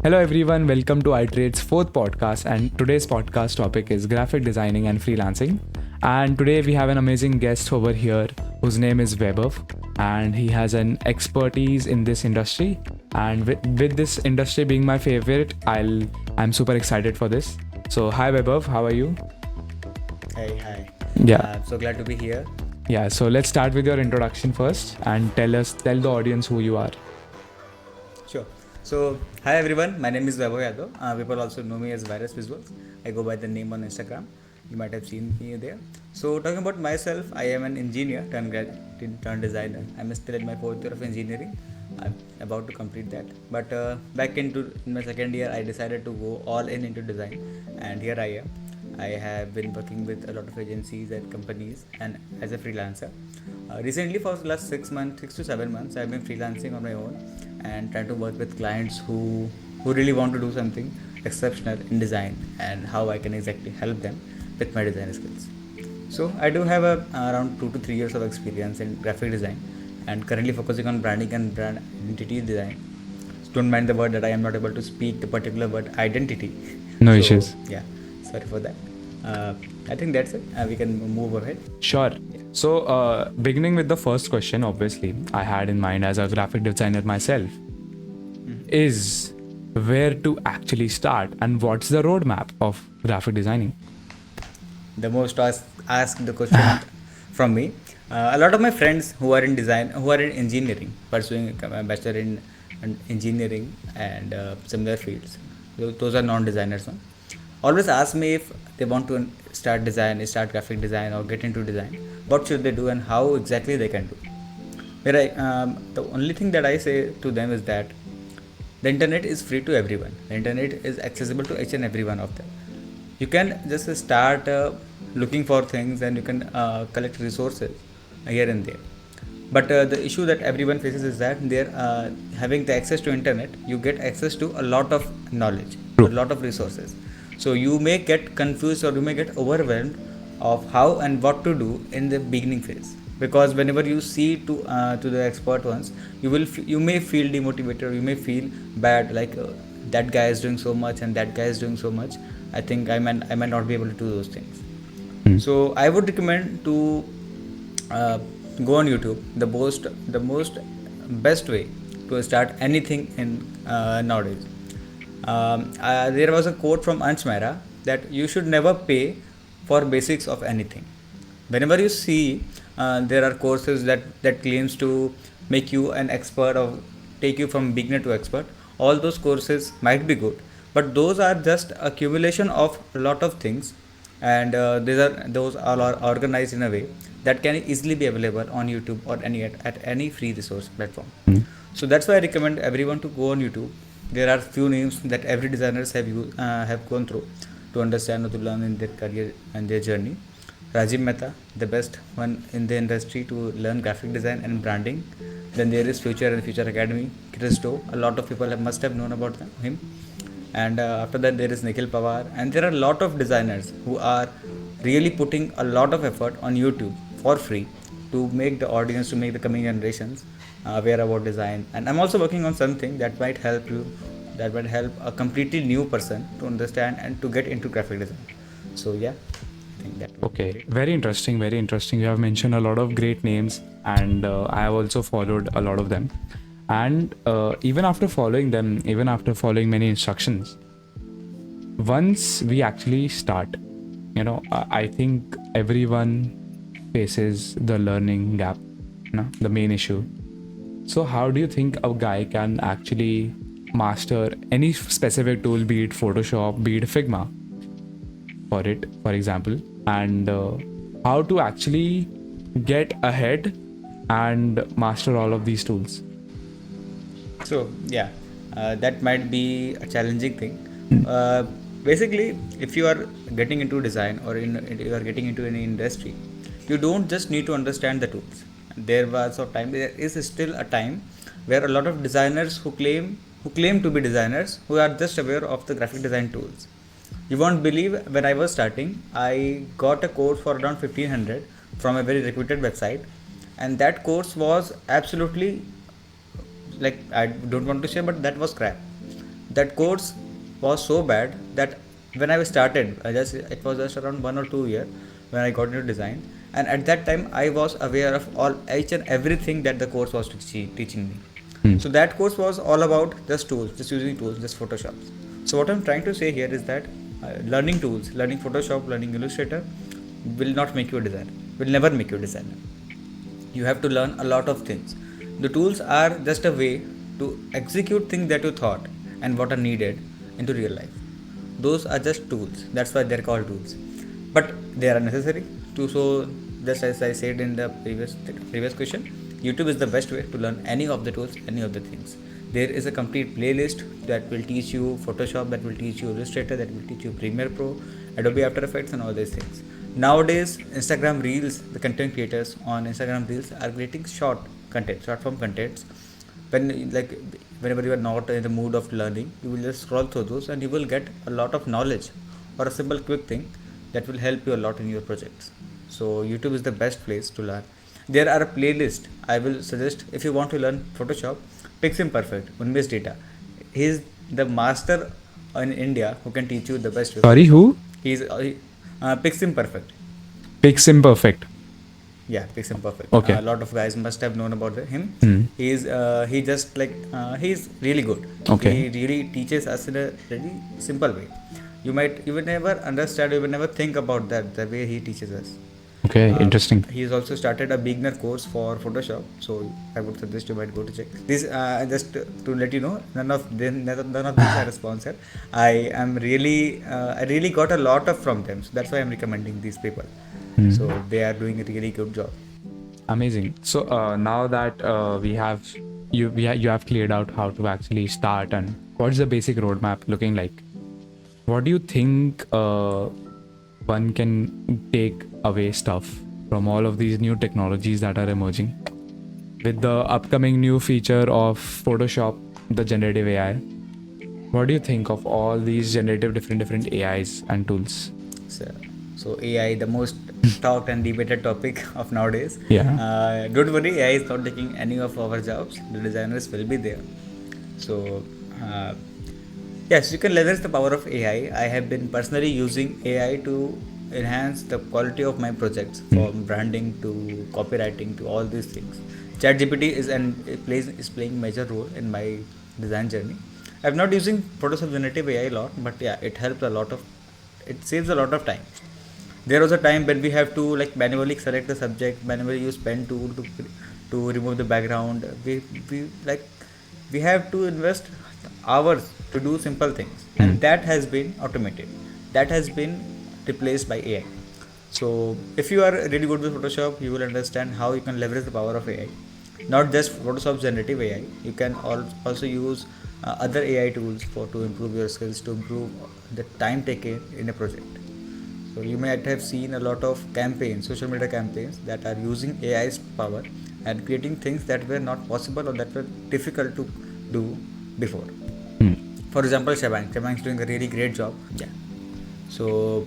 Hello everyone, welcome to iTrade's fourth podcast, and today's podcast topic is graphic designing and freelancing. And today we have an amazing guest over here whose name is Vaibhav, and he has an expertise in this industry. And with this industry being my favorite, I'm super excited for this. So hi Vaibhav, how are you? Hi. Yeah. I'm so glad to be here. Yeah, so let's start with your introduction first and tell the audience who you are. Sure. So, hi everyone. My name is Vaibhav Yadav. People also know me as Virus Visuals. I go by the name on Instagram. You might have seen me there. So, talking about myself, I am an engineer turned designer. I'm still in my fourth year of engineering. I'm about to complete that. But back in my second year, I decided to go all into design, and here I am. I have been working with a lot of agencies and companies and as a freelancer. Recently, for the last 6 to 7 months, I've been freelancing on my own and trying to work with clients who really want to do something exceptional in design and how I can exactly help them with my design skills. So I do have around 2 to 3 years of experience in graphic design and currently focusing on branding and brand identity design. So don't mind the word that I am not able to speak the particular word identity. No issues. Yeah, sorry for that. I think that's it. We can move ahead. Sure. So, beginning with the first question, obviously, I had in mind as a graphic designer myself, is where to actually start and what's the roadmap of graphic designing? The most asked the question from me. A lot of my friends who are in design, who are in engineering, pursuing a bachelor in engineering and similar fields, those are non-designers, no? Always ask me if they want to start graphic design or get into design, what should they do and how exactly they can do. The only thing that I say to them is that the internet is free to everyone. The internet is accessible to each and every one of them. You can just start looking for things and you can collect resources here and there. But the issue that everyone faces is that they're having the access to internet, you get access to a lot of knowledge, a lot of resources. So you may get confused or you may get overwhelmed of how and what to do in the beginning phase, because whenever you see to the expert ones, you may feel demotivated or you may feel bad, like that guy is doing so much and that guy is doing so much. I think I might not be able to do those things. So I would recommend to go on YouTube. The most best way to start anything in nowadays. There was a quote from Ansh Mehra that you should never pay for basics of anything. Whenever you see there are courses that claims to make you an expert or take you from beginner to expert, all those courses might be good, but those are just accumulation of a lot of things, and those are organized in a way that can easily be available on YouTube or at any free resource platform. So that's why I recommend everyone to go on YouTube. There are few names that every designers have gone through to understand or to learn in their career and their journey. Rajiv Mehta, the best one in the industry to learn graphic design and branding. Then there is Future and Future Academy, Christo. A lot of people must have known about him. And after that there is Nikhil Pawar. And there are a lot of designers who are really putting a lot of effort on YouTube for free to make the audience, to make the coming generations aware about design. And I'm also working on something that might help a completely new person to understand and to get into graphic design. So yeah, I think that. Okay, very interesting. You have mentioned a lot of great names, and I have also followed a lot of them. And even after following many instructions, once we actually start, I think everyone faces the learning gap, the main issue. So how do you think a guy can actually master any specific tool, be it Photoshop, be it Figma, for example, and how to actually get ahead and master all of these tools? So yeah, that might be a challenging thing. Basically, if you are getting into design or you are getting into any industry, you don't just need to understand the tools. There is still a time where a lot of designers who claim to be designers, who are just aware of the graphic design tools. You won't believe, when I was starting, I got a course for around 1500 from a very reputed website, and that course was absolutely, like, I don't want to say, but that was crap. that course was so bad that when I started, it was just around 1 or 2 year when I got into design, and at that time I was aware of all each and everything that the course was teaching me. Hmm. So that course was all about just tools, just using tools, just Photoshop. So what I'm trying to say here is that learning tools, learning Photoshop, learning Illustrator will not make you a designer. Will never make you a designer. You have to learn a lot of things. The tools are just a way to execute things that you thought and what are needed into real life. Those are just tools. That's why they're called tools. But they are necessary to, so just as I said in the previous question, YouTube is the best way to learn any of the tools, any of the things. There is a complete playlist that will teach you Photoshop, that will teach you Illustrator, that will teach you Premiere Pro, Adobe After Effects, and all these things. Nowadays, Instagram Reels, the content creators on Instagram Reels are creating short content, short form contents. Whenever you are not in the mood of learning, you will just scroll through those and you will get a lot of knowledge or a simple quick thing that will help you a lot in your projects. So YouTube is the best place to learn. There are a playlist. I will suggest if you want to learn Photoshop, Pixim Perfect, Unmesh Data. He is the master in India who can teach you the best way. Sorry, Photoshop. who? He's Pixim Perfect. Picks imperfect. Yeah, Pixim Perfect. Okay. A lot of guys must have known about him. Hmm. He's really good. Okay. He really teaches us in a really simple way. You will never understand, you will never think about that the way he teaches us. Okay. Interesting. He has also started a beginner course for Photoshop, so I would suggest you might go to check. This just to let you know, none of these are sponsored. I really got a lot of from them, so that's why I'm recommending these people. Hmm. So they are doing a really good job. Amazing. So now that we have you have cleared out how to actually start and what's the basic roadmap looking like, what do you think one can take away stuff from all of these new technologies that are emerging with the upcoming new feature of Photoshop, the generative AI? What do you think of all these generative different AIs and tools? So AI, the most talked and debated topic of nowadays. Yeah. Don't worry, AI is not taking any of our jobs. The designers will be there. So yes, you can leverage the power of AI. I have been personally using AI to enhance the quality of my projects, from branding to copywriting to all these things. ChatGPT is playing major role in my design journey. I'm not using Photoshop generative AI a lot, but yeah, it helps a lot of. It saves a lot of time. There was a time when we have to like manually select the subject, manually use pen tool to remove the background. We have to invest hours to do simple things, and that has been automated. That has been replaced by AI. So if you are really good with Photoshop, you will understand how you can leverage the power of AI. Not just Photoshop generative AI, you can also use other AI tools to improve your skills, to improve the time taken in a project. So you might have seen a lot of campaigns, social media campaigns, that are using AI's power and creating things that were not possible or that were difficult to do before. Hmm. For example, Shebang is doing a really great job. Yeah. So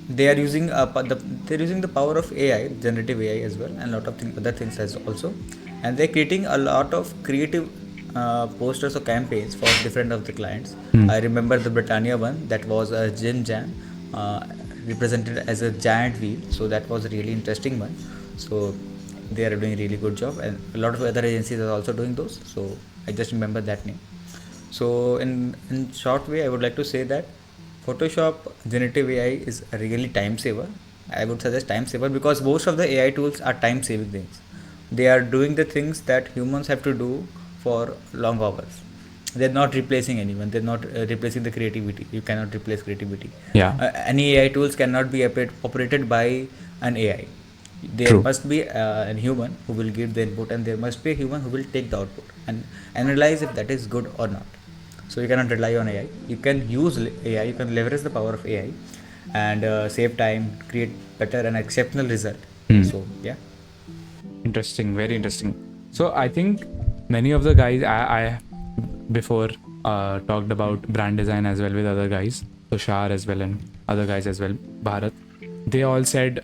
they are using they're using the power of AI, generative AI as well, and a lot of other things as also, and they're creating a lot of creative posters or campaigns for different of the clients. I remember the Britannia one, that was a gym jam, represented as a giant wheel. So that was a really interesting one. So they are doing a really good job, and a lot of other agencies are also doing those. So I just remember that name. So in short way, I would like to say that Photoshop generative AI is a really time saver. I would suggest time saver because most of the AI tools are time saving things. They are doing the things that humans have to do for long hours. They're not replacing anyone. They're not replacing the creativity. You cannot replace creativity. Yeah. Any AI tools cannot be operated by an AI. There True. must be a human who will give the input, and there must be a human who will take the output and analyze if that is good or not. So you cannot rely on AI. You can use AI. You can leverage the power of AI and save time, create better and exceptional result. So yeah. Interesting, very interesting. So I think many of the guys I before talked about brand design as well with other guys, Tushar as well and other guys as well, Bharat. They all said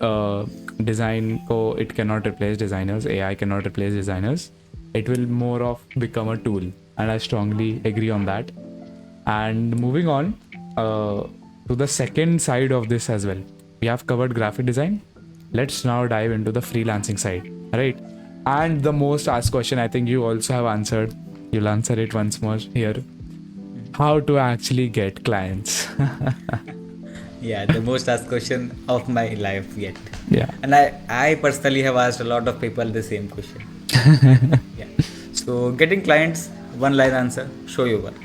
design it cannot replace designers, AI cannot replace designers. It will more of become a tool, and I strongly agree on that. And moving on to the second side of this as well. We have covered graphic design. Let's now dive into the freelancing side, right? And the most asked question, I think you also have answered. You'll answer it once more here. How to actually get clients? Yeah, the most asked question of my life yet. Yeah. And I personally have asked a lot of people the same question. Yeah. So getting clients, one line answer, show your work.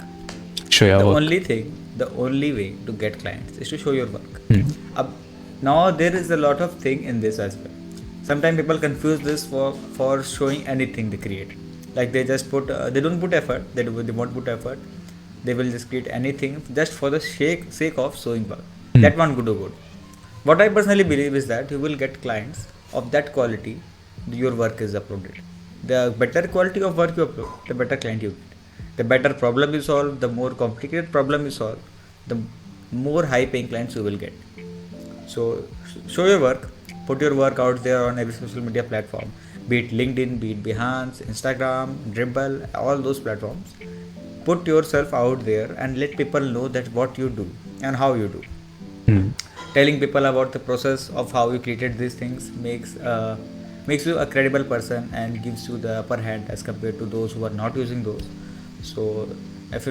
Show your The work. only thing, the only way to get clients is to show your work. Hmm. Now there is a lot of thing in this as well. Sometimes people confuse this for showing anything they create. Like they just put, they don't put effort. They won't put effort. They will just create anything just for the sake of showing work. Hmm. That one good or good. What I personally believe is that you will get clients of that quality. Your work is uploaded. The better quality of work you upload, the better client you get. The better problem you solve, the more complicated problem you solve, the more high paying clients you will get. So show your work, put your work out there on every social media platform, be it LinkedIn, be it Behance, Instagram, Dribble, all those platforms. Put yourself out there and let people know that what you do and how you do. Hmm. Telling people about the process of how you created these things makes you a credible person and gives you the upper hand as compared to those who are not using those. So if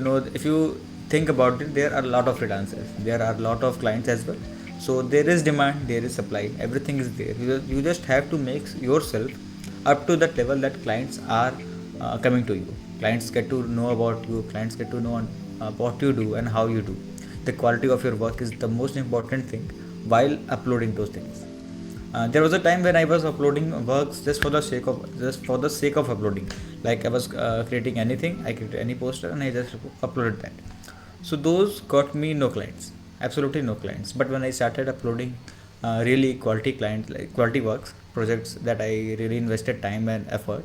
you think about it, there are a lot of freelancers, there are a lot of clients as well. So there is demand, there is supply, everything is there. You just have to make yourself up to that level that clients are coming to you. Clients get to know about you, clients get to know what you do and how you do. The quality of your work is the most important thing while uploading those things. There was a time when I was uploading works just for the sake of uploading. Like I was creating anything, I created any poster and I just uploaded that. So those got me no clients, absolutely no clients. But when I started uploading really quality clients, like quality works, projects that I really invested time and effort,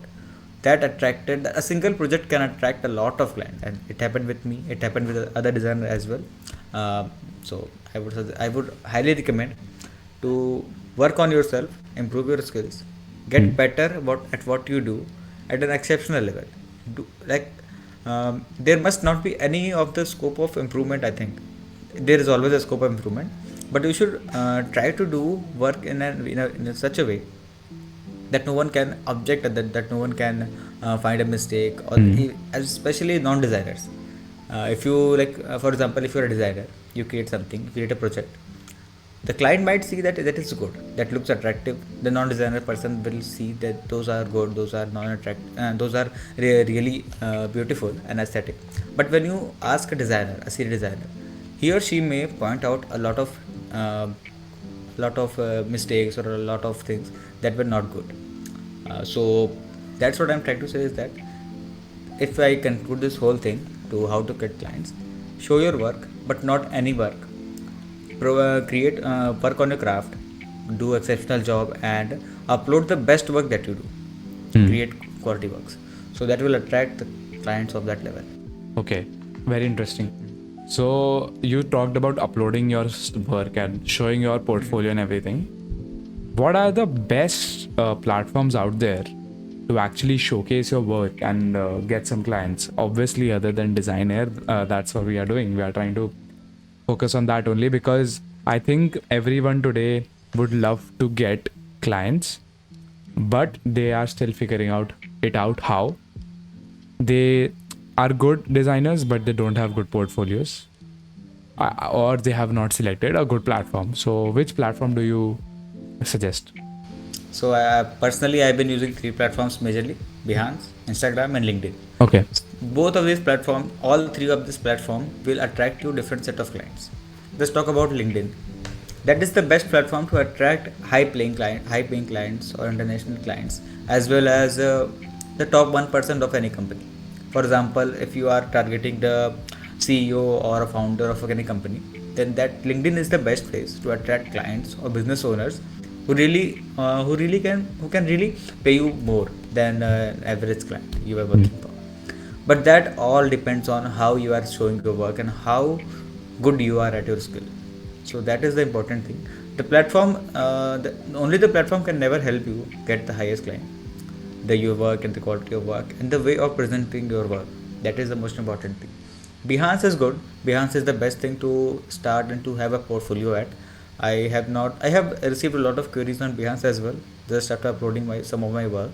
that attracted a single project can attract a lot of clients, and it happened with me. It happened with other designers as well. So I would highly recommend to work on yourself, improve your skills, get better at what you do at an exceptional level. There must not be any of the scope of improvement. I think there is always a scope of improvement, but you should try to do work in such a way that no one can object at that no one can find a mistake, or especially non-designers. If you for example, if you're a designer, you create something, you create a project, the client might see that is good, that looks attractive. The non-designer person will see that those are good, those are non-attractive, those are really beautiful and aesthetic. But when you ask a designer, a serious designer, he or she may point out a lot of mistakes or a lot of things that were not good. So that's what I'm trying to say is that if I conclude this whole thing to how to get clients, show your work, but not any work. Create work on your craft, do exceptional job, and upload the best work that you do. Create quality works, so that will attract the clients of that level. Okay, very interesting. So you talked about uploading your work and showing your portfolio and everything. What are the best platforms out there to actually showcase your work and get some clients? Obviously, other than Designare, that's what we are doing. We are trying to focus on that only because I think everyone today would love to get clients, but they are still figuring out how. They are good designers, but they don't have good portfolios, or they have not selected a good platform. So, which platform do you suggest? So personally, I've been using three platforms majorly: Behance, Instagram, and LinkedIn. Okay. Both of these platforms, all three of this platform will attract you different set of clients. Let's talk about LinkedIn. That is the best platform to attract high paying clients or international clients, as well as the top 1% of any company. For example, if you are targeting the CEO or a founder of any company, then that LinkedIn is the best place to attract clients or business owners who can really pay you more than average client you are working for. But that all depends on how you are showing your work and how good you are at your skill. So that is the important thing. Only the platform can never help you get the highest client. Your work and the quality of work and the way of presenting your work, that is the most important thing. Behance is good. Behance is the best thing to start and to have a portfolio at. I have received a lot of queries on Behance as well, just after uploading some of my work,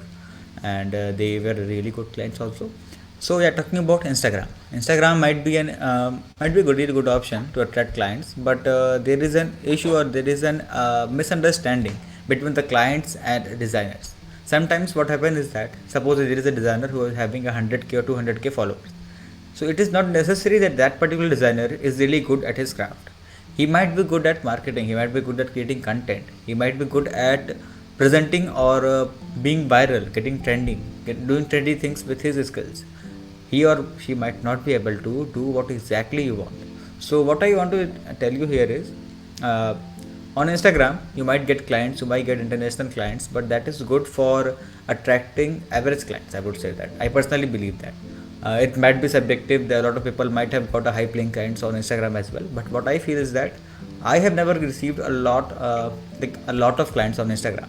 and they were really good clients also. So yeah, talking about Instagram. Instagram might be a really good option to attract clients, but there is an issue, or there is an misunderstanding between the clients and designers. Sometimes what happens is that, suppose there is a designer who is having 100k or 200k followers, so it is not necessary that that particular designer is really good at his craft. He might be good at marketing, he might be good at creating content, he might be good at presenting or being viral, getting trending, doing trendy things with his skills. He or she might not be able to do what exactly you want. So what I want to tell you here is, uh, on Instagram you might get clients, you might get international clients, but that is good for attracting average clients. I would say that. I personally believe that. It might be subjective. There are a lot of people might have got a high paying clients on Instagram as well. But what I feel is that I have never received a lot of clients on Instagram.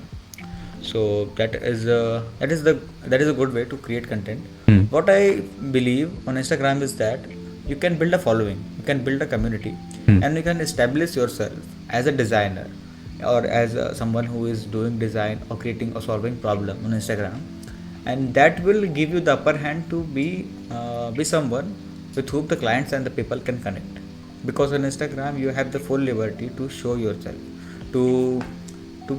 So that is a good way to create content. Hmm. What I believe on Instagram is that you can build a following, you can build a community, Hmm. and you can establish yourself as a designer, or as someone who is doing design or creating or solving problem on Instagram, and that will give you the upper hand to be someone with whom the clients and the people can connect. Because on Instagram you have the full liberty to show yourself, to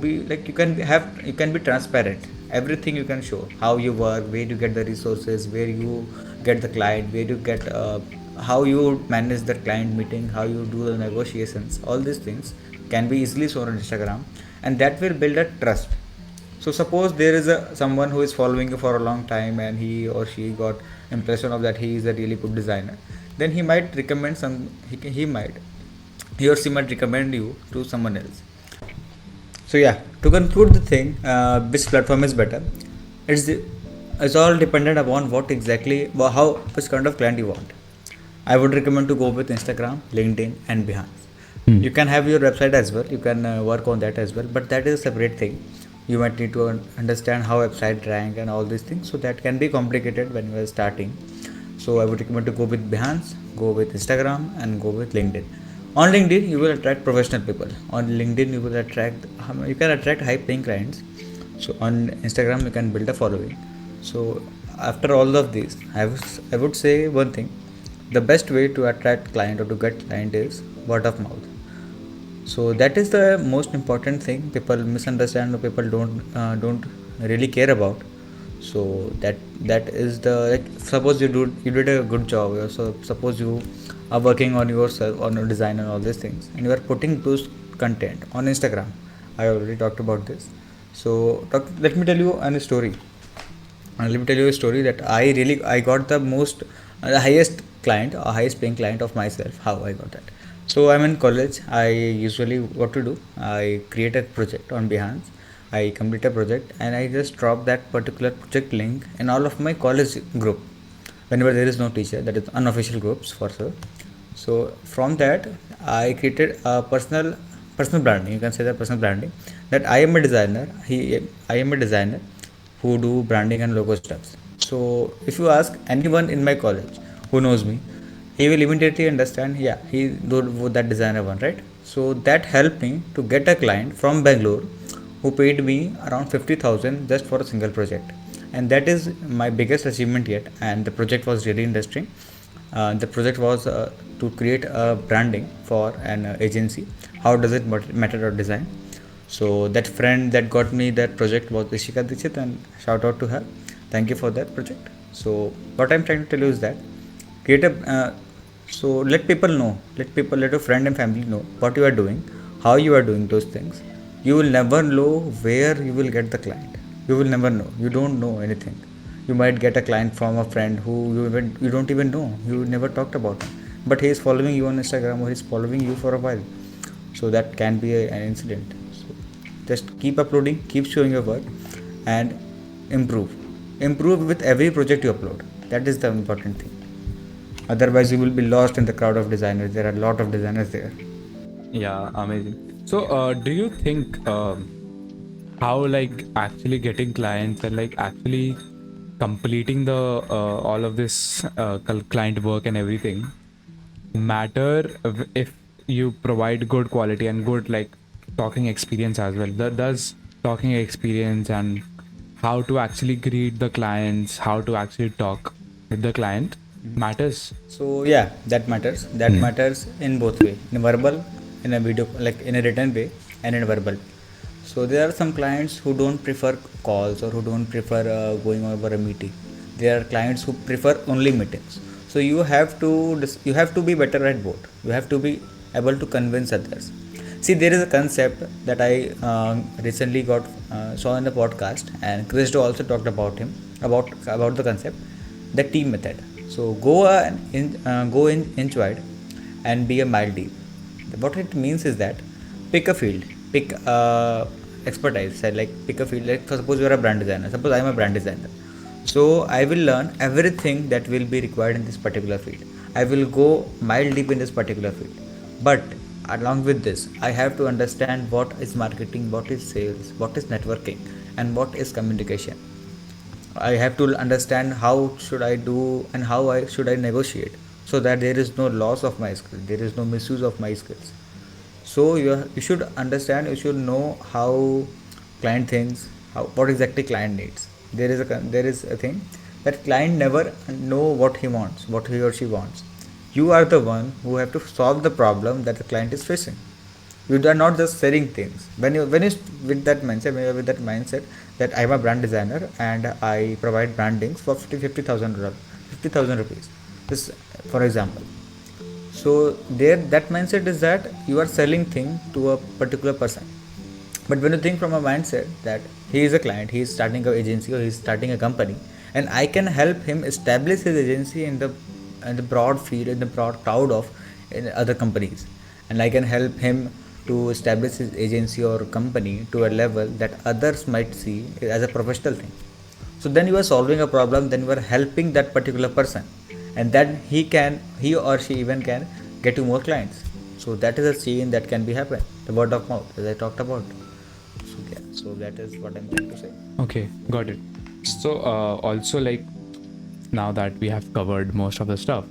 be like, you can be transparent. Everything you can show, how you work, where you get the resources, where you get the client, where you get how you manage the client meeting, how you do the negotiations. All these things can be easily shown on Instagram, and that will build a trust. So suppose there is someone who is following you for a long time, and he or she got impression of that he is a really good designer, then he might recommend he or she might recommend you to someone else. So yeah, to conclude the thing, which platform is better? It's the, it's all dependent upon what exactly, how, which kind of client you want. I would recommend to go with Instagram, LinkedIn, and Behance. Hmm. You can have your website as well. You can work on that as well, but that is a separate thing. You might need to understand how website rank and all these things. So that can be complicated when you are starting. So I would recommend to go with Behance, go with Instagram, and go with LinkedIn. On LinkedIn, you will attract professional people. On LinkedIn, you can attract high-paying clients. So on Instagram, you can build a following. So after all of these, I would say one thing: the best way to attract client or to get client is word of mouth. So that is the most important thing people misunderstand, or people don't really care about. So that is the, like, suppose you did a good job, so suppose you are working on yourself, on your design and all these things, and you are putting those content on Instagram. I already talked about this. So let me tell you a story. Let me tell you a story that I got the highest client, or highest paying client of myself. How I got that? So I'm in college. I usually, what to do, I create a project on Behance. I complete a project, and I just drop that particular project link in all of my college group. Whenever there is no teacher, that is unofficial groups for sure. So from that, I created a personal branding. You can say that personal branding, that I am a designer. I am a designer who do branding and logo stuffs. So if you ask anyone in my college who knows me, he will immediately understand. Yeah, he do that designer one, right? So that helped me to get a client from Bangalore who paid me around 50,000 just for a single project, and that is my biggest achievement yet. And the project was really interesting. The project was to create a branding for an agency. How does it matter or design? So that friend that got me that project was Ishika Dixit, and shout out to her. Thank you for that project. So what I'm trying to tell you is that create a so let your friend and family know what you are doing, how you are doing those things. You will never know where you will get the client. You will never know. You don't know anything. You might get a client from a friend who you don't even know. You never talked about him, but he is following you on Instagram, or he is following you for a while. So that can be an incident. So just keep uploading, keep showing your work, and improve. Improve with every project you upload. That is the important thing. Otherwise, you will be lost in the crowd of designers. There are a lot of designers there. Yeah, amazing. So, do you think how like actually getting clients and like actually completing the all of this client work and everything? matter if you provide good quality and good like talking experience as well. Does talking experience and how to actually greet the clients, how to actually talk with the client matters. So yeah, that matters. That matters in both way, in verbal, in a video, like in a written way, and in verbal. So there are some clients who don't prefer calls or who don't prefer going over a meeting. There are clients who prefer only meetings. So you have to be better at both. You have to be able to convince others. See, there is a concept that I recently got saw in the podcast, and Christo also talked about him about the concept, the team method. So go in inch wide and be a mile deep. What it means is that pick a field, pick expertise. Say like pick a field. Like suppose you are a brand designer. Suppose I am a brand designer. So I will learn everything that will be required in this particular field. I will go mile deep in this particular field. But along with this, I have to understand what is marketing, what is sales, what is networking, and what is communication. I have to understand how should I do and how I should I negotiate so that there is no loss of my skills, there is no misuse of my skills. So you should understand, you should know how client thinks, how what exactly client needs. There is a thing that client never know what he wants, what he or she wants. You are the one who have to solve the problem that the client is facing. You are not just selling things. When you with that mindset, when you are with that mindset that I am a brand designer and I provide brandings for 50,000 rupees, this for example. So there that mindset is that you are selling thing to a particular person. But when you think from a mindset that he is a client, he is starting an agency or he is starting a company, and I can help him establish his agency in the broad field, in the broad crowd of in other companies, and I can help him to establish his agency or company to a level that others might see as a professional thing. So then you are solving a problem, then you are helping that particular person, and then he or she even can get you more clients. So that is a chain that can be happen, the word of mouth, as I talked about. So yeah, so that is what I'm trying to say. Okay, got it. So also like now that we have covered most of the stuff,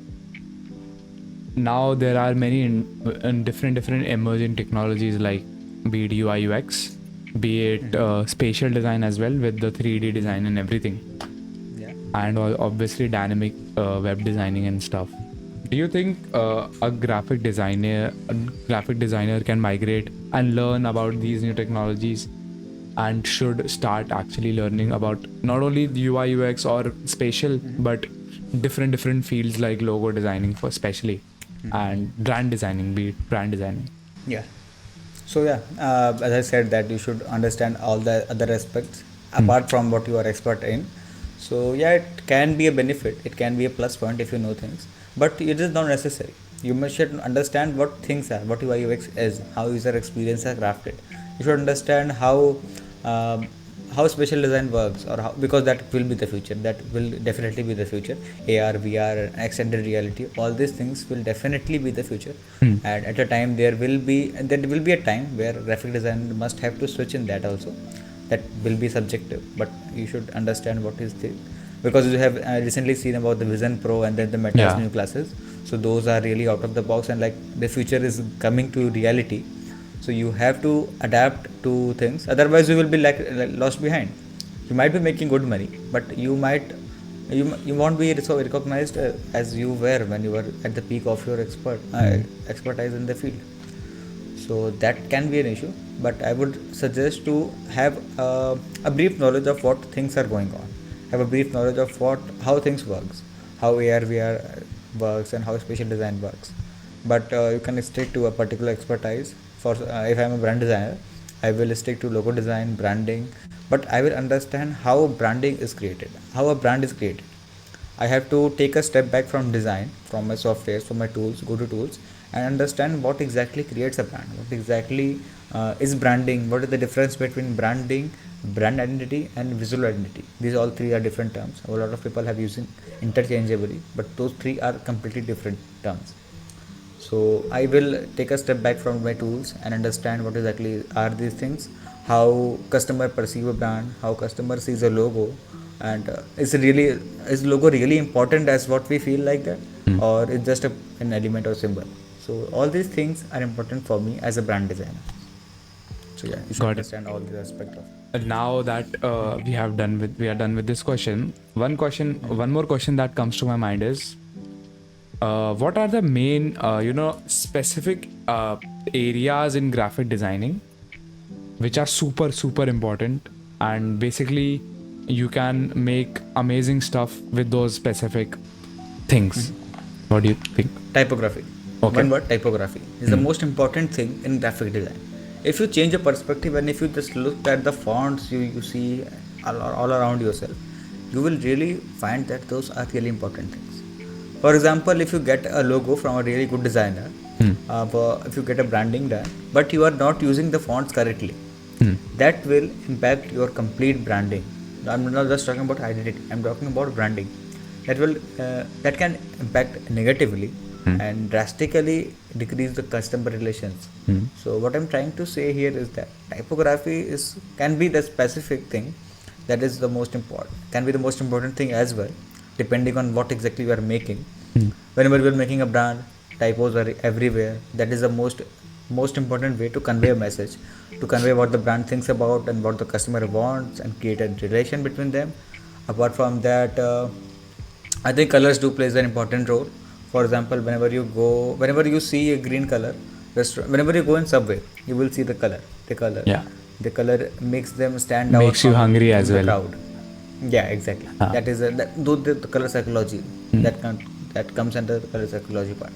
now there are many in different emerging technologies like be it UI UX, be it spatial design as well with the 3D design and everything, Yeah. and obviously dynamic web designing and stuff. Do you think a graphic designer can migrate and learn about these new technologies and should start actually learning about not only the UI UX or spatial but different fields like logo designing for especially and brand designing, be it brand designing. Yeah. So yeah, as I said that you should understand all the other aspects apart from what you are expert in. So yeah, it can be a benefit. It can be a plus point if you know things, but it is not necessary. You must should understand what things are, what UI UX is, how user experience are crafted. You should understand um, how spatial design works, or how, because that will be the future, that will definitely be the future. AR, VR, and extended reality, all these things will definitely be the future. And at a time there will be a time where graphic design must have to switch in that also. That will be subjective, but you should understand what is the, because you have recently seen about the Vision Pro and then the Meta's Yeah. new classes. So those are really out of the box, and like the future is coming to reality. So you have to adapt to things, otherwise you will be like lost behind. You might be making good money, but you won't be so recognized as you were when you were at the peak of your expertise in the field. So that can be an issue, but I would suggest to have a brief knowledge of what things are going on, have a brief knowledge of what how things works, how AR VR works and how spatial design works. But you can stick to a particular expertise. For if I'm a brand designer, I will stick to logo design, branding, but I will understand how branding is created, how a brand is created. I have to take a step back from design, from my softwares, from my tools, go to tools, and understand what exactly creates a brand, what exactly is branding, what is the difference between branding, brand identity, and visual identity. These all three are different terms. A lot of people have using interchangeably, but those three are completely different terms. So I will take a step back from my tools and understand what exactly are these things, how customer perceive a brand, how customer sees a logo, and is logo really important as what we feel like that? or it's just an element or symbol. So all these things are important for me as a brand designer. So yeah, you should Got it. understand all the aspect of. Now that we are done with this question, one more question that comes to my mind is, what are the main specific areas in graphic designing which are super important, and basically you can make amazing stuff with those specific things. What do you think? Typography. Okay. One word, typography is the most important thing in graphic design. If you change your perspective and if you just look at the fonts you see all around yourself, you will really find that those are really important things. For example, if you get a logo from a really good designer, if you get a branding done, but you are not using the fonts correctly, that will impact your complete branding. I'm not just talking about identity, I'm talking about branding. That can impact negatively and drastically decrease the customer relations. So what I'm trying to say here is that typography can be the specific thing that is the most important, can be the most important thing as well, depending on what exactly you are making. Whenever you are making a brand, typos are everywhere. That is the most important way to convey a message, to convey what the brand thinks about and what the customer wants, and create a relation between them. Apart from that, I think colors do plays an important role. For example, whenever you see a green color, whenever you go in subway, you will see the color. Yeah. The color makes them stand out Makes you hungry as the well. crowd. Yeah, exactly. That is the color psychology that comes under the color psychology part.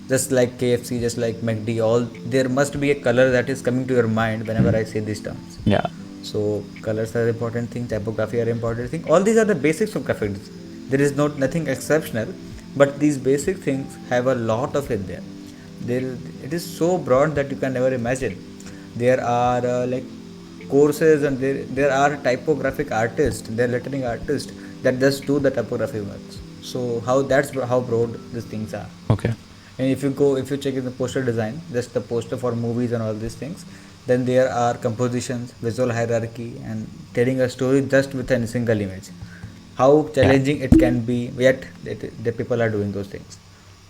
Just like KFC, just like McD, all there must be a color that is coming to your mind whenever I say these terms. Yeah. So colors are important thing, typography are important thing. All these are the basics of graphic design. There is nothing exceptional, but these basic things have a lot of it there. It is so broad that you can never imagine. There are like courses, and there are typographic artists, there are lettering artists that just do the typography works. So how broad these things are. Okay. And if you check in the poster design, just the poster for movies and all these things, then there are compositions, visual hierarchy, and telling a story just with a single image. How challenging it can be, yet the people are doing those things.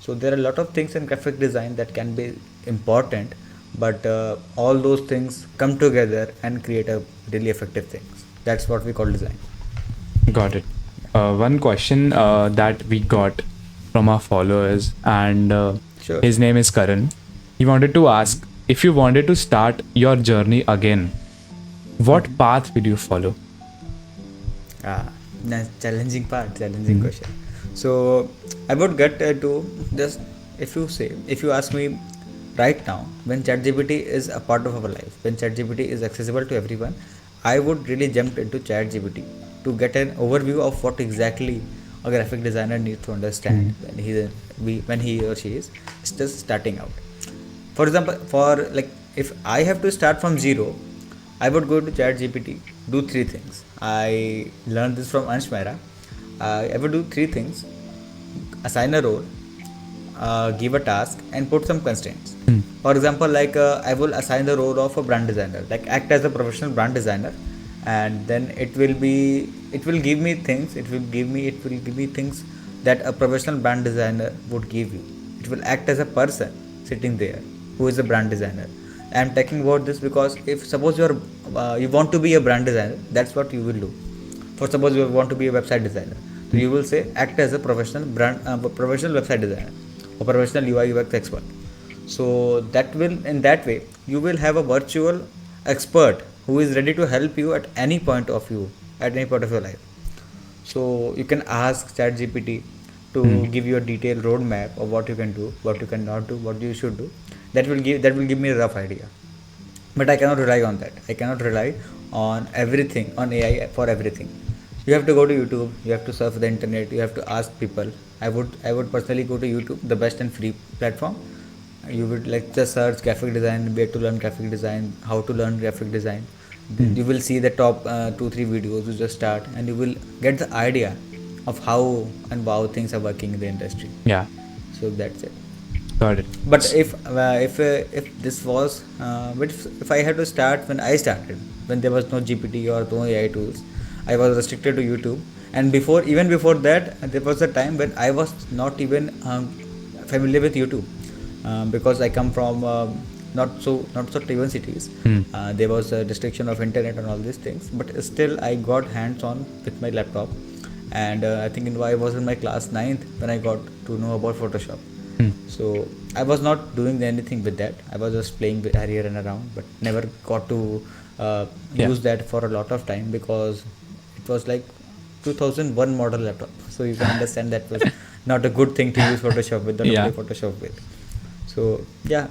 So there are a lot of things in graphic design that can be important, but all those things come together and create a really effective things. That's what we call design. Got it. One question that we got from our followers, and Sure. his name is Karan. He wanted to ask, if you wanted to start your journey again, what path would you follow? Nice, challenging question. So I would get to just, if you ask me right now, when ChatGPT is a part of our life, when ChatGPT is accessible to everyone, I would really jump into ChatGPT to get an overview of what exactly a graphic designer needs to understand when he or she is just starting out. For example, if I have to start from zero, I would go to ChatGPT, do three things. I learned this from Ansh Mehra. I would do three things: assign a role, give a task, and put some constraints. For example, I will assign the role of a brand designer, like act as a professional brand designer, and then it will give me things that a professional brand designer would give you. It will act as a person sitting there who is a brand designer. I am talking about this because if suppose you want to be a brand designer, that's what you will do. For suppose you want to be a website designer, so you will say act as a professional website designer or professional UI UX expert. So in that way you will have a virtual expert who is ready to help you at any point of your life. So you can ask ChatGPT to give you a detailed roadmap of what you can do, what you cannot do, what you should do. That will give me a rough idea. But I cannot rely on that. I cannot rely on everything, on AI for everything. You have to go to YouTube, you have to surf the internet, you have to ask people. I would personally go to YouTube, the best and free platform. You would just search graphic design, where to learn graphic design, how to learn graphic design. You will see the top 2-3 videos. You just start and you will get the idea of how and wow things are working in the industry. Yeah. So that's it. Got it. But if this was if I had to start when I started, when there was no GPT or no AI tools, I was restricted to YouTube. And even before that, there was a time when I was not even familiar with YouTube, because I come from not so driven cities. Hmm. There was a restriction of internet and all these things, but still I got hands on with my laptop. And I think I was in my class 9th when I got to know about Photoshop. Hmm. So I was not doing anything with that. I was just playing with here and around, but never got to Yeah. use that for a lot of time, because it was like 2001 model laptop. So you can understand that was not a good thing to use Photoshop with, not Yeah. only Photoshop with. So yeah,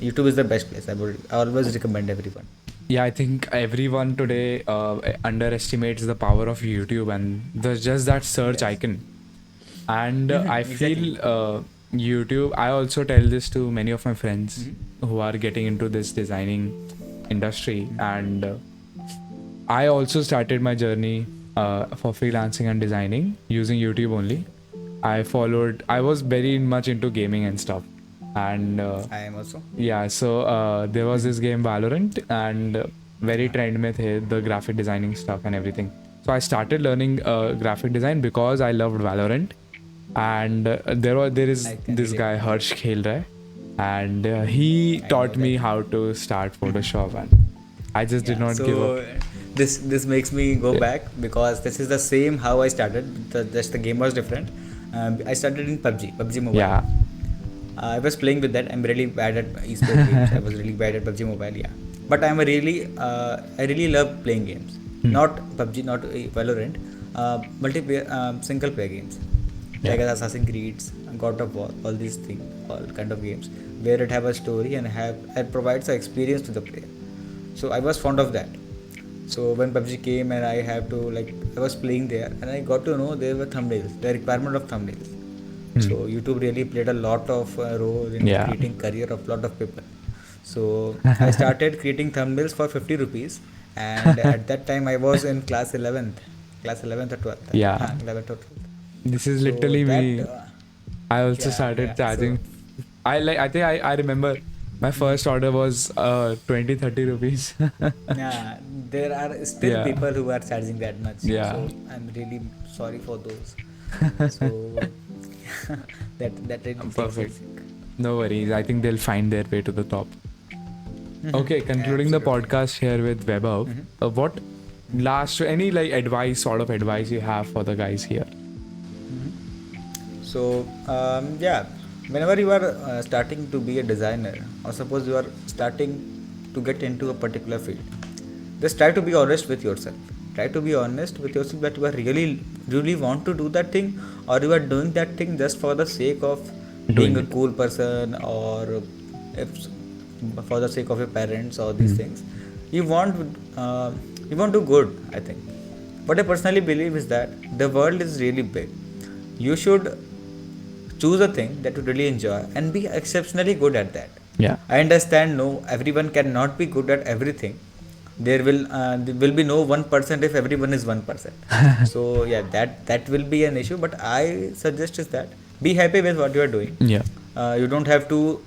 YouTube is the best place. I always recommend everyone. Yeah, I think everyone today underestimates the power of YouTube and there's just that search Yes. icon. And I Exactly. feel YouTube, I also tell this to many of my friends Mm-hmm. who are getting into this designing industry. And I also started my journey for freelancing and designing using YouTube only. I was very much into gaming and stuff. And I am also. yeah, so there was this game Valorant, and very trend में थे the graphic designing stuff and everything. So I started learning graphic design because I loved Valorant, and there is I can this relate. guy Harsh खेल रहा है, and he I know taught me that. how to start Photoshop, and I just did Yeah. not give up. So this makes me go Yeah. back, because this is the same how I started. Just the game was different. I started in PUBG Mobile. Yeah, I was playing with that. I'm really bad at esports games. I was really bad at PUBG Mobile, yeah. But I really love playing games. Hmm. Not PUBG, not Valorant. Multiplayer, single player games, like yeah, Assassin's Creed, God of War, all these things, all kind of games where it have a story and it provides an experience to the player. So I was fond of that. So when PUBG came and I was playing there, and I got to know there were thumbnails, the requirement of thumbnails. So YouTube really played a lot of role in yeah. creating career of lot of people. So I started creating thumbnails for 50 rupees, and at that time I was in class 11th or 12th. Yeah. 11th or 12th. This is So literally that me. I also started charging. I think I remember my first order was 20-30 rupees. yeah, there are still Yeah. people who are charging that much. Yeah. So I'm really sorry for those. So that really Perfect. takes it. No worries. I think they'll find their way to the top. Okay, concluding the Absolutely. podcast here with Webhub. What last any sort of advice you have for the guys here? So yeah, whenever you are starting to be a designer, or suppose you are starting to get into a particular field, just try to be honest with yourself. Try to be honest with yourself that you are really want to do that thing, or you are doing that thing just for the sake of Doing being a it. cool person, or if for the sake of your parents or these things. You want to do good, I think. What I personally believe is that the world is really big. You should choose a thing that you really enjoy and be exceptionally good at that. Yeah. I understand, no, everyone cannot be good at everything. There will be no 1% if everyone is 1%. So yeah, that will be an issue. But I suggest is that be happy with what you are doing. Yeah. You don't have to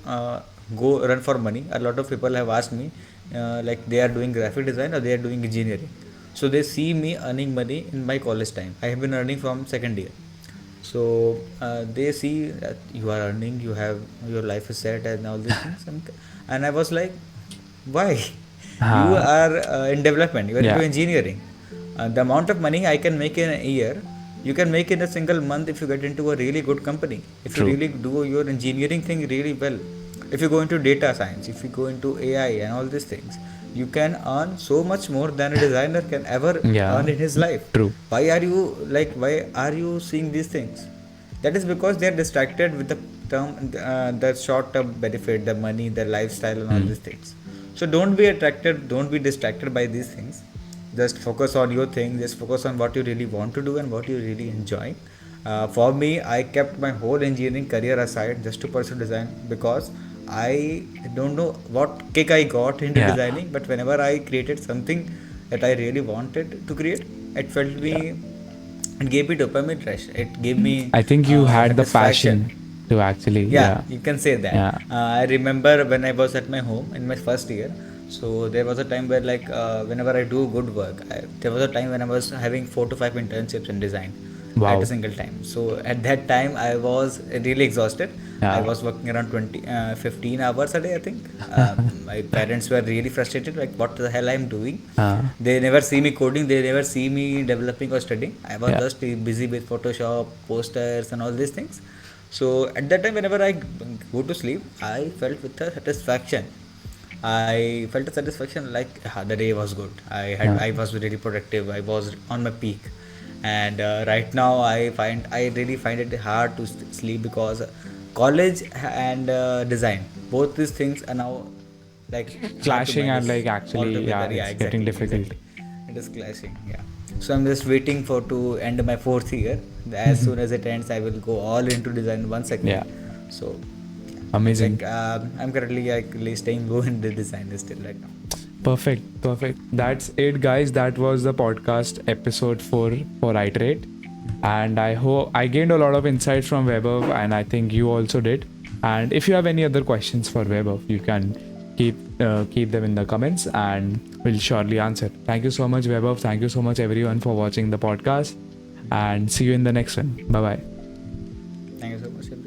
go run for money. A lot of people have asked me, like they are doing graphic design or they are doing engineering. So they see me earning money in my college time. I have been earning from second year. So they see that you are earning, your life is set and all these things. And I was like, why? You are in development, you are Yeah. into engineering. The amount of money I can make in a year, you can make in a single month if you get into a really good company. If True. you really do your engineering thing really well. If you go into data science, if you go into AI and all these things, you can earn so much more than a designer can ever Yeah. earn in his life. True. Why are you seeing these things? That is because they are distracted with the short term benefit, the money, the lifestyle and all these things. So don't be distracted by these things. Just focus on your thing, just focus on what you really want to do and what you really enjoy. For me, I kept my whole engineering career aside just to pursue design, because I don't know what kick I got into Yeah. designing, but whenever I created something that I really wanted to create, it felt me, it gave me dopamine rush. It gave me I think you had the satisfaction. passion to actually. Yeah, Yeah. you can say that. Yeah. I remember when I was at my home in my first year. So there was a time where like whenever I do good work, there was a time when I was having 4 to 5 internships in design at a Wow. single time. So at that time I was really exhausted. I Yeah. was working around 15 hours a day, I think. My parents were really frustrated, like what the hell I'm doing. Uh, They never see me coding, they never see me developing or studying. I was yeah. just busy with Photoshop, posters, and all these things. So at that time, whenever I go to sleep, I felt with a satisfaction. I felt a satisfaction like the day was good. Yeah. I was really productive. I was on my peak, and right now I really find it hard to sleep because college and design, both these things are now like hard to Clashing and manage like all actually, yeah, together. Yeah, it's getting difficult. exactly. It is clashing. Yeah. So I'm just waiting for to end my fourth year. As soon as it ends, I will go all into design once Yeah. again. So Amazing. like I'm currently like staying low in the design still right now. Perfect. Perfect. That's it, guys. That was the podcast episode for Iterate. And I hope I gained a lot of insights from Vaibhav, and I think you also did. And if you have any other questions for Vaibhav, you can keep them in the comments, and we'll surely answer. Thank you so much, Vaibhav. Thank you so much, everyone, for watching the podcast, and see you in the next one. Bye bye. Thank you so much.